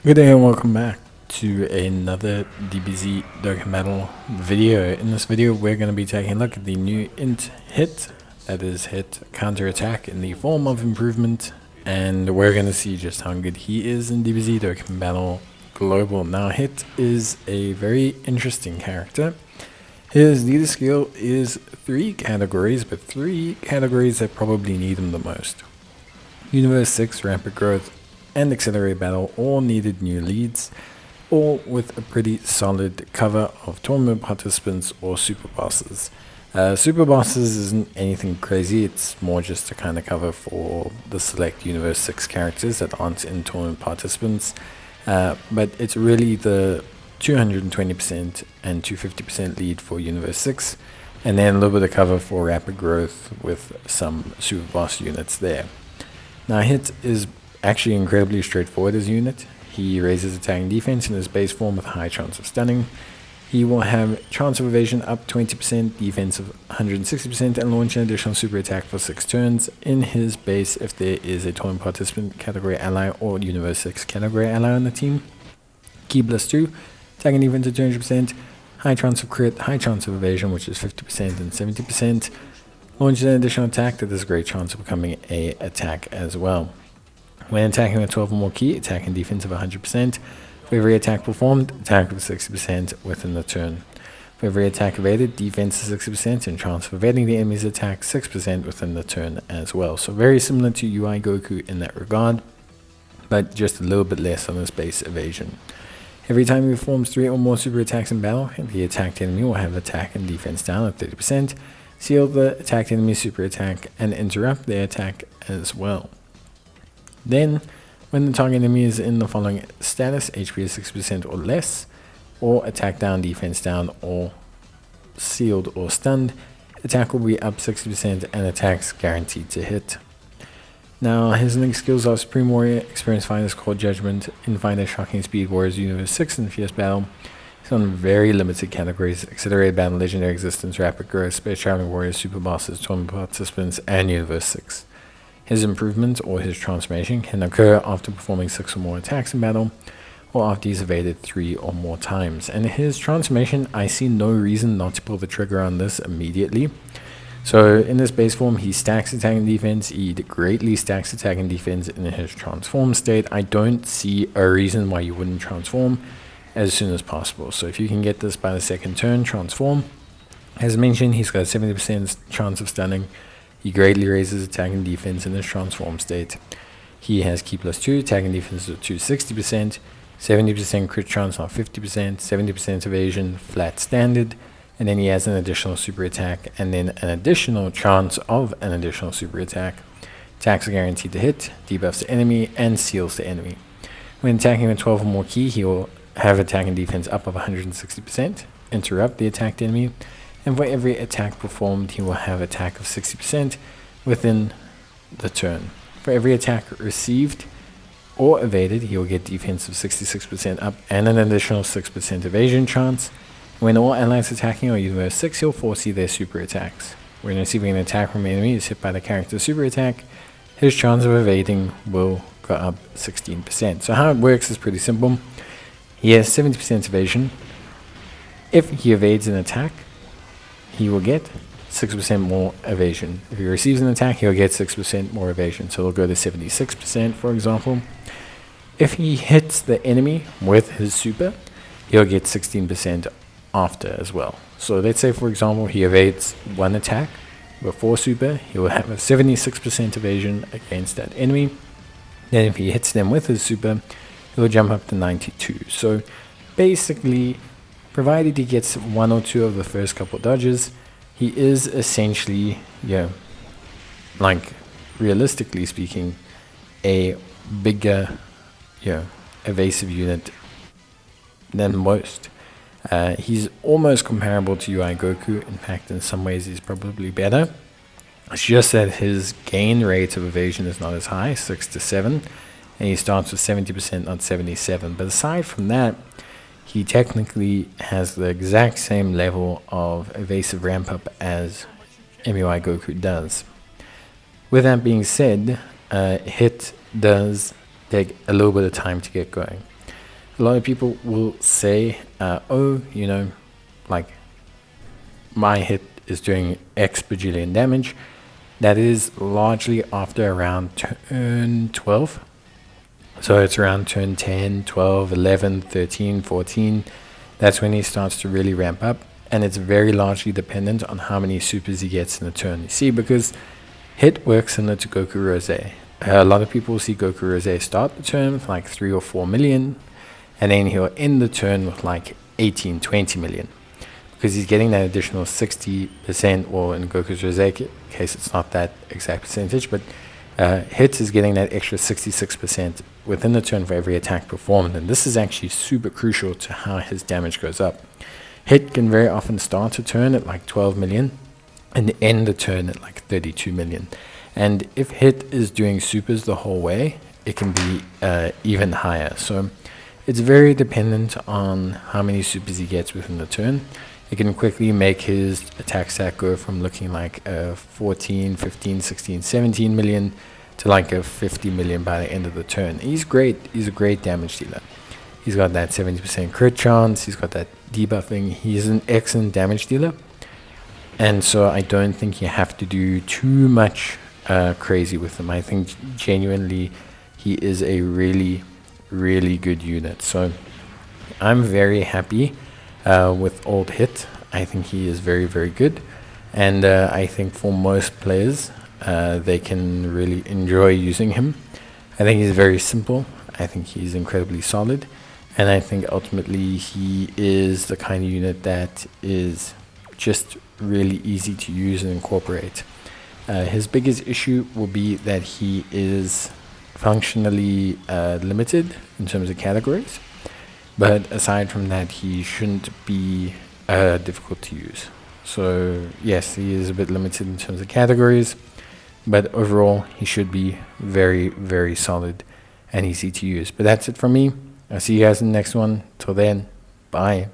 Good day and welcome back to another DBZ Dokkan battle video. In this video we're going to be taking a look at the new INT Hit, that is Hit Counterattack in the form of improvement, and we're going to see just how good he is in DBZ Dokkan battle global. Now Hit is a very interesting character. His leader skill is 3 categories, but 3 categories that probably need him the most. Universe 6 Rapid Growth and Accelerate Battle all needed new leads, all with a pretty solid cover of tournament participants or super bosses. Super bosses isn't anything crazy, it's more just a kind of cover for the select Universe 6 characters that aren't in tournament participants, but it's really the 220% and 250% lead for Universe 6, and then a little bit of cover for Rapid Growth with some super boss units there. Now Hit is actually incredibly straightforward as a unit. He raises attack and defense in his base form with a high chance of stunning. He will have chance of evasion up 20%, defense of 160%, and launch an additional super attack for 6 turns in his base if there is a tournament participant category ally or Universe 6 category ally on the team. Key +2, attack and defense of 200%, high chance of crit, high chance of evasion, which is 50% and 70%. Launch an additional attack that has a great chance of becoming a attack as well. When attacking with 12 or more key, attack and defense of 100%. For every attack performed, attack of 60% within the turn. For every attack evaded, defense is 60% and chance of evading the enemy's attack 6% within the turn as well. So very similar to UI Goku in that regard, but just a little bit less on his base evasion. Every time he performs 3 or more super attacks in battle, the attacked enemy will have attack and defense down at 30%, seal the attacked enemy's super attack, and interrupt their attack as well. Then, when the target enemy is in the following status, HP is 60% or less, or attack down, defense down, or sealed or stunned, attack will be up 60% and attacks guaranteed to hit. Now, his linked skills are Supreme Warrior, Experience Finder's Cold Judgment, Infinder, Shocking Speed, Warriors Universe 6, and Fierce Battle. He's on very limited categories: Accelerated Battle, Legendary Existence, Rapid Growth, Space Traveling Warriors, Super Bosses, Tournament Participants, and Universe 6. His improvement or his transformation can occur after performing 6 or more attacks in battle, or after he's evaded 3 or more times. And his transformation, I see no reason not to pull the trigger on this immediately. So in this base form, he stacks attack and defense. He greatly stacks attack and defense in his transform state. I don't see a reason why you wouldn't transform as soon as possible. So if you can get this by the second turn, transform. As mentioned, he's got a 70% chance of stunning. He greatly raises attack and defense in his transform state. He has Key +2, attack and defense of 260%, 70% crit chance on 50%, 70% evasion, flat standard, and then he has an additional super attack, and then an additional chance of an additional super attack. Attacks are guaranteed to hit, debuffs the enemy, and seals the enemy. When attacking with 12 or more key, he will have attack and defense up of 160%, interrupt the attacked enemy, and for every attack performed, he will have attack of 60% within the turn. For every attack received or evaded, he will get defense of 66% up and an additional 6% evasion chance. When all allies attacking or Universe 6, he'll foresee their super attacks. When receiving an attack from an enemy is hit by the character's super attack, his chance of evading will go up 16%. So how it works is pretty simple. He has 70% evasion. If he evades an attack, he will get 6% more evasion. If he receives an attack, he'll get 6% more evasion. So it'll go to 76%, for example. If he hits the enemy with his super, he'll get 16% after as well. So let's say, for example, he evades 1 attack before super, he will have a 76% evasion against that enemy. Then if he hits them with his super, he'll jump up to 92. So basically, provided he gets 1 or 2 of the first couple dodges, he is essentially, like realistically speaking, a bigger, evasive unit than most. He's almost comparable to UI Goku. In fact, in some ways, he's probably better. It's just that his gain rate of evasion is not as high, 6 to 7, and he starts with 70%, not 77. But aside from that, he technically has the exact same level of evasive ramp up as MUI Goku does. With that being said, Hit does take a little bit of time to get going. A lot of people will say, oh, you know, like my hit is doing X bajillion damage. That is largely after around turn 12. So it's around turn 10, 12, 11, 13, 14. That's when he starts to really ramp up. And it's very largely dependent on how many supers he gets in a turn. You see, because hit works similar to Goku Rose. A lot of people see Goku Rose start the turn with like 3 or 4 million. And then he'll end the turn with like 18, 20 million. Because he's getting that additional 60%, or in Goku's Rose case, it's not that exact percentage, but Hit is getting that extra 66% within the turn for every attack performed. And this is actually super crucial to how his damage goes up. Hit can very often start a turn at like 12 million and end the turn at like 32 million. And if Hit is doing supers the whole way, it can be even higher. So it's very dependent on how many supers he gets within the turn. It can quickly make his attack stack go from looking like 14, 15, 16, 17 million to like a 50 million by the end of the turn. He's great. He's a great damage dealer. He's got that 70% crit chance. He's got that debuffing. He's an excellent damage dealer. And so I don't think you have to do too much crazy with him. I think genuinely he is a really, really good unit. So I'm very happy with Old Hit. I think he is very, very good. And I think for most players, they can really enjoy using him. I think he's very simple. I think he's incredibly solid. And I think ultimately he is the kind of unit that is just really easy to use and incorporate. His biggest issue will be that he is functionally limited in terms of categories. But aside from that, he shouldn't be difficult to use. So yes, he is a bit limited in terms of categories, but overall he should be very, very solid and easy to use. But that's it from me. I'll see you guys in the next one. Till then, bye.